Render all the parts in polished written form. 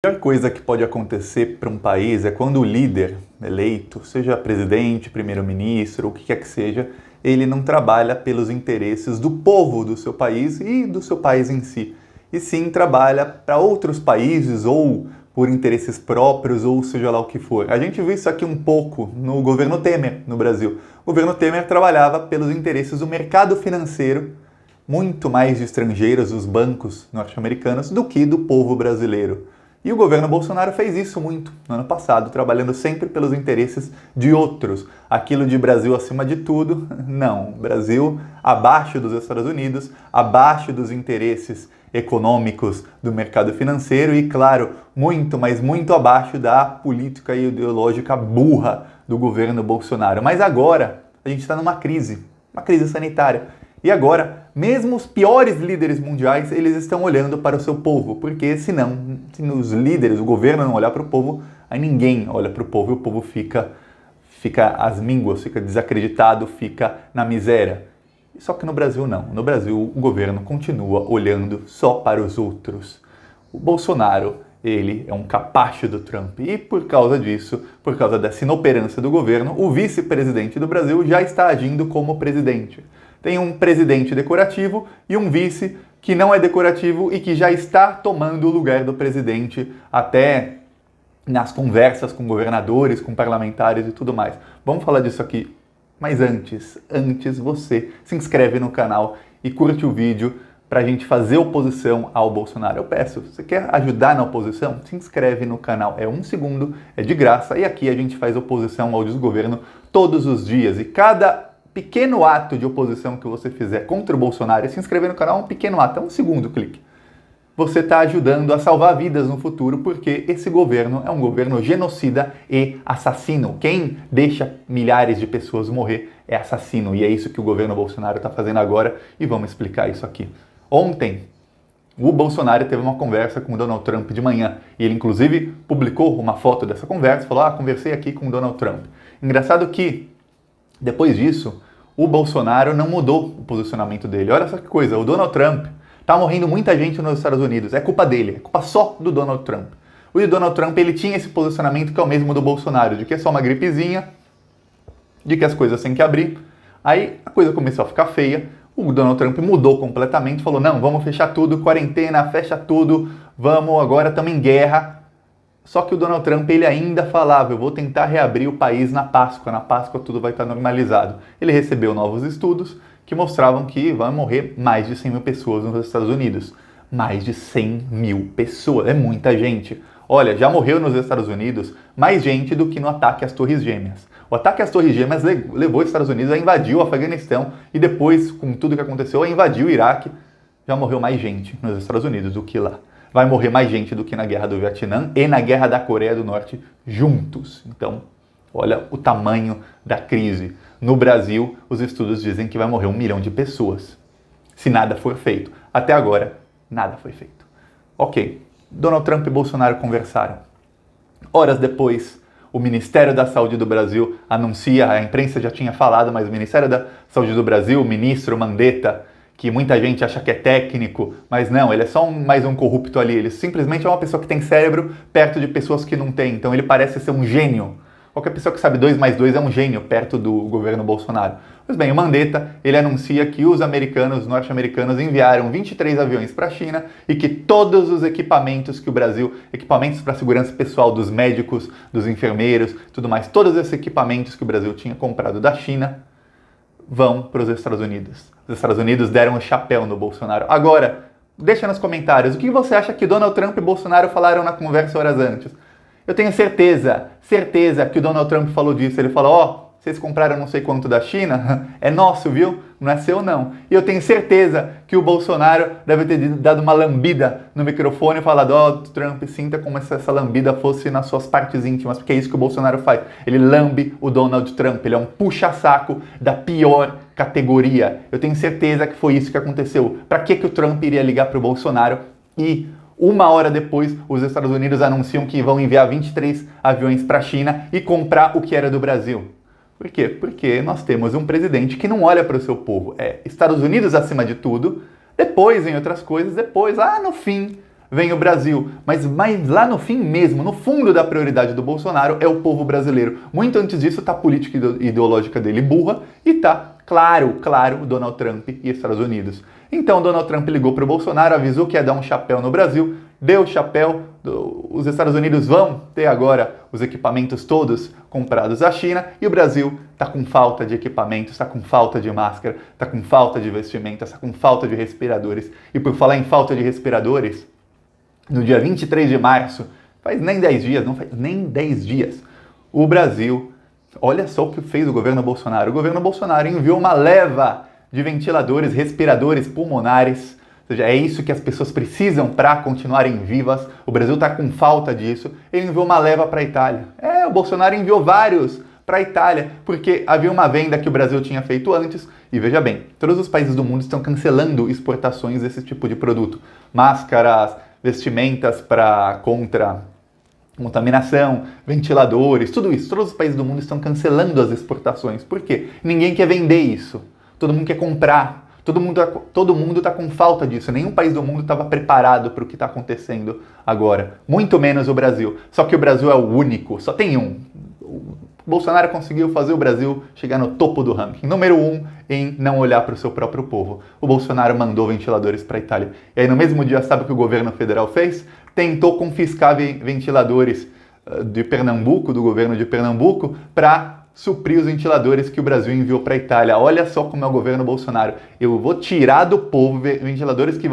A pior coisa que pode acontecer para um país é quando o líder eleito, seja presidente, primeiro-ministro, ou o que quer que seja, ele não trabalha pelos interesses do povo do seu país e do seu país em si, e sim trabalha para outros países ou por interesses próprios ou seja lá o que for. A gente viu isso aqui um pouco no governo Temer no Brasil. O governo Temer trabalhava pelos interesses do mercado financeiro, muito mais de estrangeiros, os bancos norte-americanos, do que do povo brasileiro. E o governo Bolsonaro fez isso muito no ano passado, trabalhando sempre pelos interesses de outros. Aquilo de Brasil acima de tudo, não. Brasil abaixo dos Estados Unidos, abaixo dos interesses econômicos do mercado financeiro e, claro, muito, mas muito abaixo da política e ideológica burra do governo Bolsonaro. Mas agora a gente está numa crise sanitária. E agora, mesmo os piores líderes mundiais, eles estão olhando para o seu povo, porque se os líderes, o governo não olhar para o povo, aí ninguém olha para o povo e o povo fica às mínguas, fica desacreditado, fica na miséria. Só que no Brasil não. No Brasil o governo continua olhando só para os outros. O Bolsonaro, ele é um capacho do Trump e por causa disso, por causa dessa inoperância do governo, o vice-presidente do Brasil já está agindo como presidente. Tem um presidente decorativo e um vice que não é decorativo e que já está tomando o lugar do presidente até nas conversas com governadores, com parlamentares e tudo mais. Vamos falar disso aqui, mas antes você se inscreve no canal e curte o vídeo para a gente fazer oposição ao Bolsonaro. Eu peço, você quer ajudar na oposição? Se inscreve no canal, é 1 segundo, é de graça e aqui a gente faz oposição ao desgoverno todos os dias e cada pequeno ato de oposição que você fizer contra o Bolsonaro e se inscrever no canal é um pequeno ato, é 1 segundo clique. Você está ajudando a salvar vidas no futuro porque esse governo é um governo genocida e assassino. Quem deixa milhares de pessoas morrer é assassino e é isso que o governo Bolsonaro está fazendo agora e vamos explicar isso aqui. Ontem, o Bolsonaro teve uma conversa com o Donald Trump de manhã e ele inclusive publicou uma foto dessa conversa, falou, conversei aqui com o Donald Trump. Engraçado que, depois disso, o Bolsonaro não mudou o posicionamento dele. Olha só que coisa, o Donald Trump tá morrendo muita gente nos Estados Unidos. É culpa dele, é culpa só do Donald Trump. O Donald Trump, ele tinha esse posicionamento que é o mesmo do Bolsonaro, de que é só uma gripezinha, de que as coisas têm que abrir. Aí a coisa começou a ficar feia, o Donald Trump mudou completamente, falou, não, vamos fechar tudo, quarentena, fecha tudo, vamos, agora estamos em guerra. Só que o Donald Trump, ele ainda falava, eu vou tentar reabrir o país na Páscoa tudo vai estar normalizado. Ele recebeu novos estudos que mostravam que vai morrer mais de 100 mil pessoas nos Estados Unidos. Mais de 100 mil pessoas, é muita gente. Olha, já morreu nos Estados Unidos mais gente do que no ataque às Torres Gêmeas. O ataque às Torres Gêmeas levou os Estados Unidos a invadir o Afeganistão e depois, com tudo que aconteceu, a invadir o Iraque. Já morreu mais gente nos Estados Unidos do que lá. Vai morrer mais gente do que na Guerra do Vietnã e na Guerra da Coreia do Norte juntos. Então, olha o tamanho da crise. No Brasil, os estudos dizem que vai morrer 1 milhão de pessoas, se nada for feito. Até agora, nada foi feito. Ok, Donald Trump e Bolsonaro conversaram. Horas depois, o Ministério da Saúde do Brasil anuncia, a imprensa já tinha falado, mas o Ministério da Saúde do Brasil, o ministro Mandetta, que muita gente acha que é técnico, mas não, ele é só mais um corrupto ali. Ele simplesmente é uma pessoa que tem cérebro perto de pessoas que não têm. Então ele parece ser um gênio. Qualquer pessoa que sabe 2 mais 2 é um gênio perto do governo Bolsonaro. Pois bem, o Mandetta, ele anuncia que os norte-americanos enviaram 23 aviões para a China e que todos os equipamentos que o Brasil, equipamentos para segurança pessoal dos médicos, dos enfermeiros, tudo mais, todos esses equipamentos que o Brasil tinha comprado da China, vão para os Estados Unidos. Os Estados Unidos deram um chapéu no Bolsonaro. Agora, deixa nos comentários, o que você acha que Donald Trump e Bolsonaro falaram na conversa horas antes? Eu tenho certeza que o Donald Trump falou disso. Ele falou, vocês compraram não sei quanto da China? É nosso, viu? Não é seu, não. E eu tenho certeza que o Bolsonaro deve ter dado uma lambida no microfone e falado, Trump, sinta como se essa lambida fosse nas suas partes íntimas, porque é isso que o Bolsonaro faz. Ele lambe o Donald Trump, ele é um puxa-saco da pior categoria. Eu tenho certeza que foi isso que aconteceu. Para que o Trump iria ligar para o Bolsonaro e 1 hora depois, os Estados Unidos anunciam que vão enviar 23 aviões para a China e comprar o que era do Brasil? Por quê? Porque nós temos um presidente que não olha para o seu povo. É Estados Unidos acima de tudo, depois em outras coisas, depois, no fim, vem o Brasil. Mas lá no fim mesmo, no fundo da prioridade do Bolsonaro é o povo brasileiro. Muito antes disso tá a política ideológica dele burra e tá, claro, Donald Trump e Estados Unidos. Então Donald Trump ligou para o Bolsonaro, avisou que ia dar um chapéu no Brasil, deu o chapéu, os Estados Unidos vão ter agora os equipamentos todos comprados da China e o Brasil está com falta de equipamentos, está com falta de máscara, está com falta de vestimentas, está com falta de respiradores. E por falar em falta de respiradores, no dia 23 de março, faz nem 10 dias, não faz nem 10 dias, o Brasil, olha só o que fez o governo Bolsonaro. O governo Bolsonaro enviou uma leva de ventiladores, respiradores pulmonares. Ou seja, é isso que as pessoas precisam para continuarem vivas. O Brasil está com falta disso. Ele enviou uma leva para a Itália. O Bolsonaro enviou vários para a Itália, porque havia uma venda que o Brasil tinha feito antes. E veja bem, todos os países do mundo estão cancelando exportações desse tipo de produto. Máscaras, vestimentas contra contaminação, ventiladores, tudo isso. Todos os países do mundo estão cancelando as exportações. Por quê? Ninguém quer vender isso. Todo mundo quer comprar. Todo mundo está com falta disso. Nenhum país do mundo estava preparado para o que está acontecendo agora. Muito menos o Brasil. Só que o Brasil é o único. Só tem um. O Bolsonaro conseguiu fazer o Brasil chegar no topo do ranking. Número 1 em não olhar para o seu próprio povo. O Bolsonaro mandou ventiladores para a Itália. E aí no mesmo dia, sabe o que o governo federal fez? Tentou confiscar ventiladores de Pernambuco, do governo de Pernambuco, para suprir os ventiladores que o Brasil enviou para a Itália. Olha só como é o governo Bolsonaro. Eu vou tirar do povo ventiladores que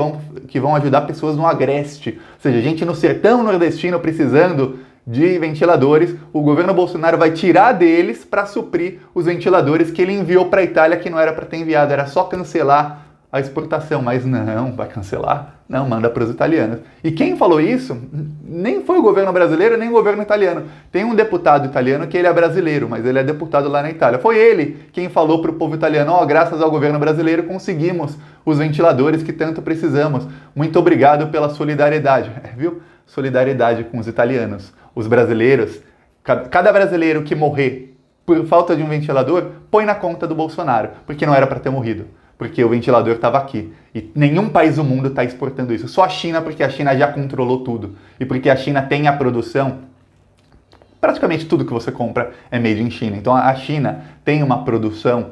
vão ajudar pessoas no Agreste. Ou seja, gente no sertão nordestino precisando de ventiladores. O governo Bolsonaro vai tirar deles para suprir os ventiladores que ele enviou para a Itália, que não era para ter enviado. Era só cancelar a exportação. Mas não, vai cancelar? Não, manda para os italianos. E quem falou isso nem foi o governo brasileiro, nem o governo italiano. Tem um deputado italiano que ele é brasileiro, mas ele é deputado lá na Itália. Foi ele quem falou para o povo italiano, graças ao governo brasileiro conseguimos os ventiladores que tanto precisamos. Muito obrigado pela solidariedade. Viu? Solidariedade com os italianos. Os brasileiros, cada brasileiro que morrer por falta de um ventilador, põe na conta do Bolsonaro, porque não era para ter morrido. Porque o ventilador estava aqui. E nenhum país do mundo está exportando isso. Só a China, porque a China já controlou tudo. E porque a China tem a produção. Praticamente tudo que você compra é made in China. Então a China tem uma produção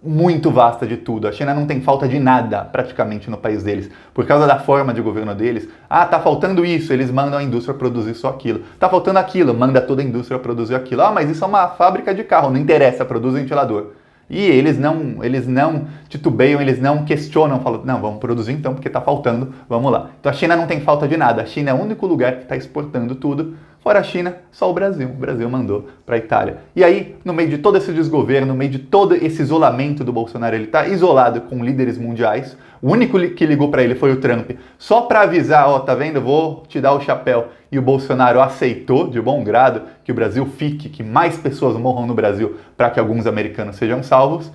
muito vasta de tudo. A China não tem falta de nada, praticamente, no país deles. Por causa da forma de governo deles. Tá faltando isso, eles mandam a indústria produzir só aquilo. Tá faltando aquilo, manda toda a indústria produzir aquilo. Mas isso é uma fábrica de carro, não interessa, produz ventilador. E eles não titubeiam, eles não questionam, falam, não, vamos produzir então porque está faltando, vamos lá. Então a China não tem falta de nada, a China é o único lugar que está exportando tudo, fora a China, só o Brasil mandou para a Itália. E aí, no meio de todo esse desgoverno, no meio de todo esse isolamento do Bolsonaro, ele está isolado com líderes mundiais, o único que ligou para ele foi o Trump, só para avisar, tá vendo, vou te dar o chapéu. E o Bolsonaro aceitou de bom grado que o Brasil fique, que mais pessoas morram no Brasil para que alguns americanos sejam salvos.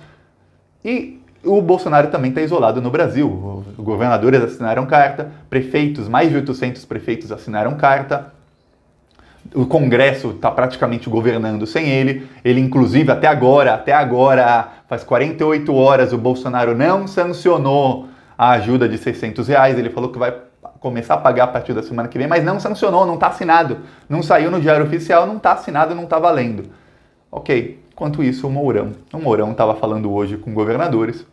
E o Bolsonaro também está isolado no Brasil. Os governadores assinaram carta, prefeitos, mais de 800 prefeitos assinaram carta. O Congresso está praticamente governando sem ele. Ele, inclusive, até agora, faz 48 horas, o Bolsonaro não sancionou a ajuda de R$600. Ele falou que vai começar a pagar a partir da semana que vem, mas não sancionou, não está assinado. Não saiu no Diário Oficial, não está assinado, não está valendo. Ok, enquanto isso, o Mourão estava falando hoje com governadores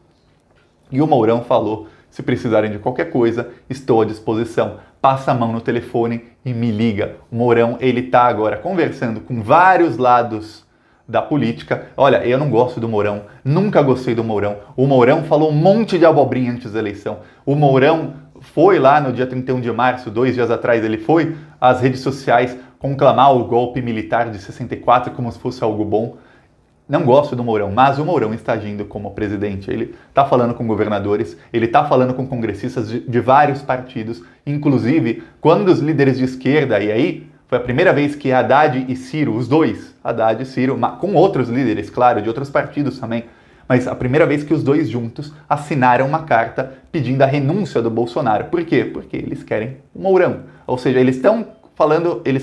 e o Mourão falou, se precisarem de qualquer coisa, estou à disposição. Passa a mão no telefone e me liga. O Mourão, ele está agora conversando com vários lados da política. Olha, eu não gosto do Mourão, nunca gostei do Mourão. O Mourão falou um monte de abobrinha antes da eleição. O Mourão foi lá no dia 31 de março, 2 dias atrás, ele foi às redes sociais conclamar o golpe militar de 64 como se fosse algo bom. Não gosto do Mourão, mas o Mourão está agindo como presidente. Ele está falando com governadores, ele está falando com congressistas de vários partidos, inclusive quando os líderes de esquerda, e aí foi a primeira vez que Haddad e Ciro, os dois, Haddad e Ciro, com outros líderes, claro, de outros partidos também, mas a primeira vez que os dois juntos assinaram uma carta pedindo a renúncia do Bolsonaro. Por quê? Porque eles querem o Mourão. Ou seja, eles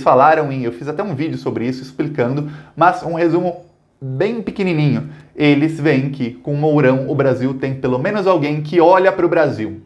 falaram eu fiz até um vídeo sobre isso explicando, mas um resumo bem pequenininho. Eles veem que com o Mourão o Brasil tem pelo menos alguém que olha para o Brasil.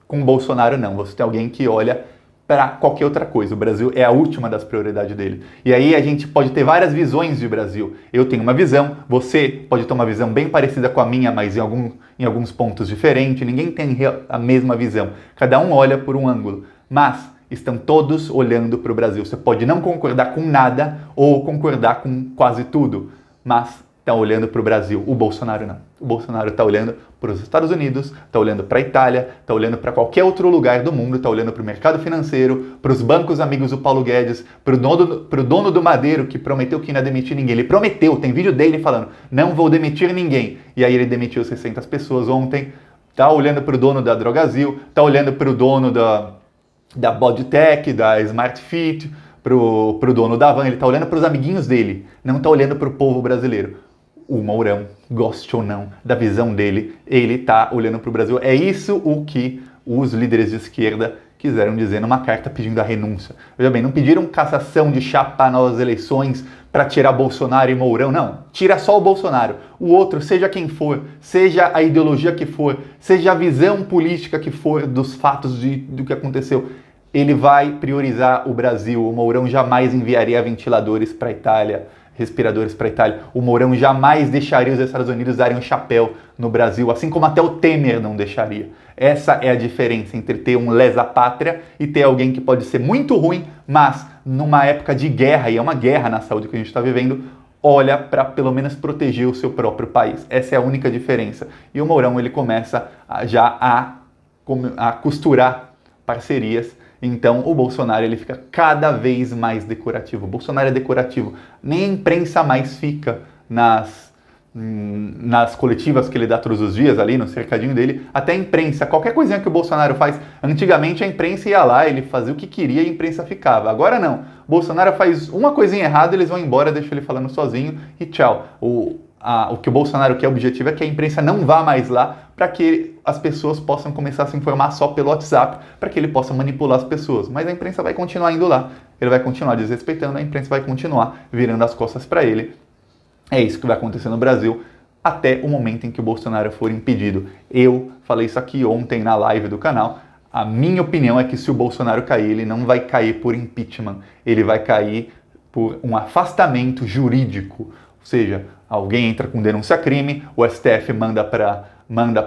Com o Bolsonaro não, você tem alguém que olha para qualquer outra coisa. O Brasil é a última das prioridades dele. E aí a gente pode ter várias visões de Brasil. Eu tenho uma visão, você pode ter uma visão bem parecida com a minha, mas em alguns pontos diferentes. Ninguém tem a mesma visão. Cada um olha por um ângulo. Mas estão todos olhando para o Brasil. Você pode não concordar com nada ou concordar com quase tudo, mas está olhando para o Brasil. O Bolsonaro não. O Bolsonaro está olhando para os Estados Unidos, está olhando para a Itália, está olhando para qualquer outro lugar do mundo, está olhando para o mercado financeiro, para os bancos amigos do Paulo Guedes, para o dono do Madeiro, que prometeu que não ia demitir ninguém. Ele prometeu, tem vídeo dele falando, não vou demitir ninguém. E aí ele demitiu 600 pessoas ontem. Está olhando para o dono da Drogasil, está olhando para o dono da Bodytech, da Smart Fit, pro dono da Van. Ele está olhando para os amiguinhos dele, não está olhando para o povo brasileiro. O Mourão, goste ou não da visão dele, ele está olhando para o Brasil. É isso o que os líderes de esquerda quiseram dizer numa carta pedindo a renúncia. Veja bem, não pediram cassação de chapa nas eleições para tirar Bolsonaro e Mourão, não. Tira só o Bolsonaro. O outro, seja quem for, seja a ideologia que for, seja a visão política que for dos fatos do que aconteceu, ele vai priorizar o Brasil. O Mourão jamais enviaria ventiladores para a Itália, respiradores para a Itália. O Mourão jamais deixaria os Estados Unidos darem um chapéu no Brasil, assim como até o Temer não deixaria. Essa é a diferença entre ter um lesa-pátria e ter alguém que pode ser muito ruim, mas numa época de guerra, e é uma guerra na saúde que a gente está vivendo, olha para pelo menos proteger o seu próprio país. Essa é a única diferença. E o Mourão, ele começa a costurar parcerias. Então o Bolsonaro, ele fica cada vez mais decorativo. O Bolsonaro é decorativo. Nem a imprensa mais fica nas coletivas que ele dá todos os dias ali no cercadinho dele. Até a imprensa, qualquer coisinha que o Bolsonaro faz. Antigamente a imprensa ia lá, ele fazia o que queria e a imprensa ficava. Agora não. O Bolsonaro faz uma coisinha errada, eles vão embora, deixam ele falando sozinho e tchau. O que o Bolsonaro quer, o objetivo é que a imprensa não vá mais lá para que as pessoas possam começar a se informar só pelo WhatsApp, para que ele possa manipular as pessoas. Mas a imprensa vai continuar indo lá, ele vai continuar desrespeitando, a imprensa vai continuar virando as costas para ele. É isso que vai acontecer no Brasil até o momento em que o Bolsonaro for impedido. Eu falei isso aqui ontem na live do canal. A minha opinião é que se o Bolsonaro cair, ele não vai cair por impeachment, ele vai cair por um afastamento jurídico. Ou seja, alguém entra com denúncia-crime, o STF manda para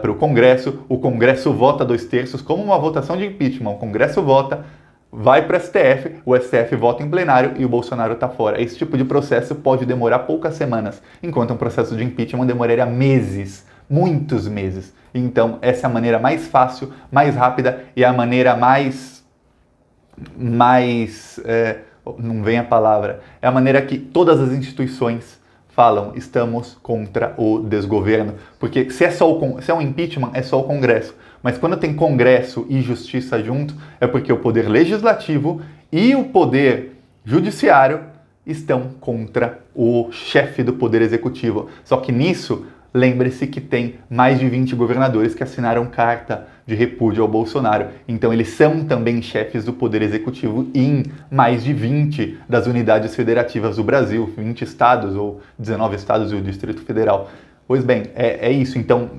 o Congresso vota 2/3, como uma votação de impeachment. O Congresso vota, vai para o STF vota em plenário e o Bolsonaro está fora. Esse tipo de processo pode demorar poucas semanas, enquanto um processo de impeachment demoraria meses, muitos meses. Então, essa é a maneira mais fácil, mais rápida e a maneira não vem a palavra, é a maneira que todas as instituições falam, estamos contra o desgoverno. Porque se é um impeachment, é só o Congresso. Mas quando tem Congresso e Justiça junto, é porque o poder legislativo e o poder judiciário estão contra o chefe do poder executivo. Só que nisso, lembre-se que tem mais de 20 governadores que assinaram carta de repúdio ao Bolsonaro. Então eles são também chefes do poder executivo em mais de 20 das unidades federativas do Brasil, 20 estados ou 19 estados e o Distrito Federal. Pois bem, é isso. Então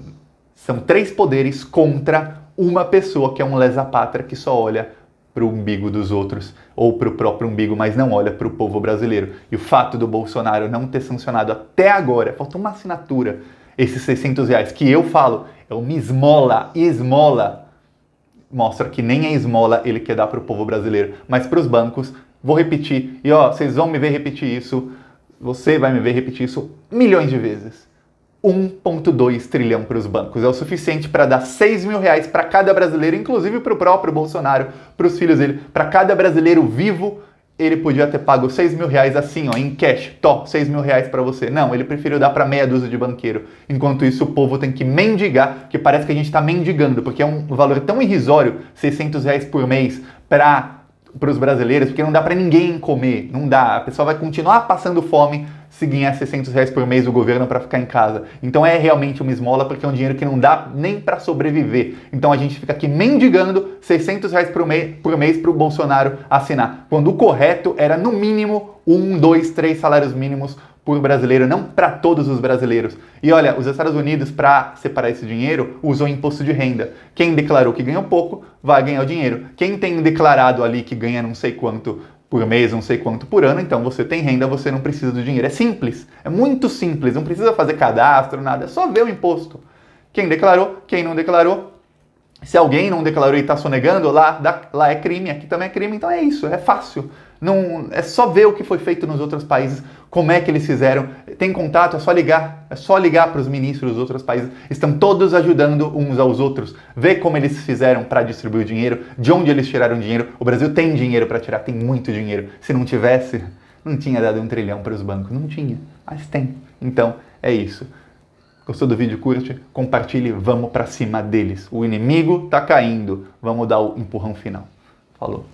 são 3 poderes contra uma pessoa que é um lesa-pátria que só olha para o umbigo dos outros ou para o próprio umbigo, mas não olha para o povo brasileiro. E o fato do Bolsonaro não ter sancionado até agora, falta uma assinatura, esses R$600, que eu falo, é uma esmola, mostra que nem a esmola ele quer dar para o povo brasileiro, mas para os bancos, vou repetir, e vocês vão me ver repetir isso, você vai me ver repetir isso milhões de vezes. 1,2 trilhão para os bancos. É o suficiente para dar R$6 mil para cada brasileiro, inclusive para o próprio Bolsonaro, para os filhos dele. Para cada brasileiro vivo, ele podia ter pago R$6 mil assim, em cash. R$6 mil para você. Não, ele preferiu dar para meia dúzia de banqueiro. Enquanto isso, o povo tem que mendigar, que parece que a gente está mendigando, porque é um valor tão irrisório, R$600 por mês, para os brasileiros, porque não dá para ninguém comer, não dá. A pessoa vai continuar passando fome se ganhar 600 reais por mês do governo para ficar em casa. Então é realmente uma esmola, porque é um dinheiro que não dá nem para sobreviver. Então a gente fica aqui mendigando 600 reais por mês para o Bolsonaro assinar, quando o correto era no mínimo 1, 2, 3 salários mínimos por brasileiro, não para todos os brasileiros. E olha, os Estados Unidos, para separar esse dinheiro, usam imposto de renda. Quem declarou que ganhou pouco, vai ganhar o dinheiro. Quem tem declarado ali que ganha não sei quanto por mês, não sei quanto por ano, então você tem renda, você não precisa do dinheiro. É simples, é muito simples, não precisa fazer cadastro, nada, é só ver o imposto. Quem declarou, quem não declarou. Se alguém não declarou e está sonegando, lá é crime, aqui também é crime, então é isso, é fácil. Não, é só ver o que foi feito nos outros países, como é que eles fizeram. Tem contato, é só ligar para os ministros dos outros países. Estão todos ajudando uns aos outros. Ver como eles fizeram para distribuir o dinheiro, de onde eles tiraram dinheiro. O Brasil tem dinheiro para tirar, tem muito dinheiro. Se não tivesse, não tinha dado 1 trilhão para os bancos, não tinha, mas tem. Então é isso. Gostou do vídeo? Curte, compartilhe, vamos para cima deles. O inimigo tá caindo, vamos dar o empurrão final. Falou!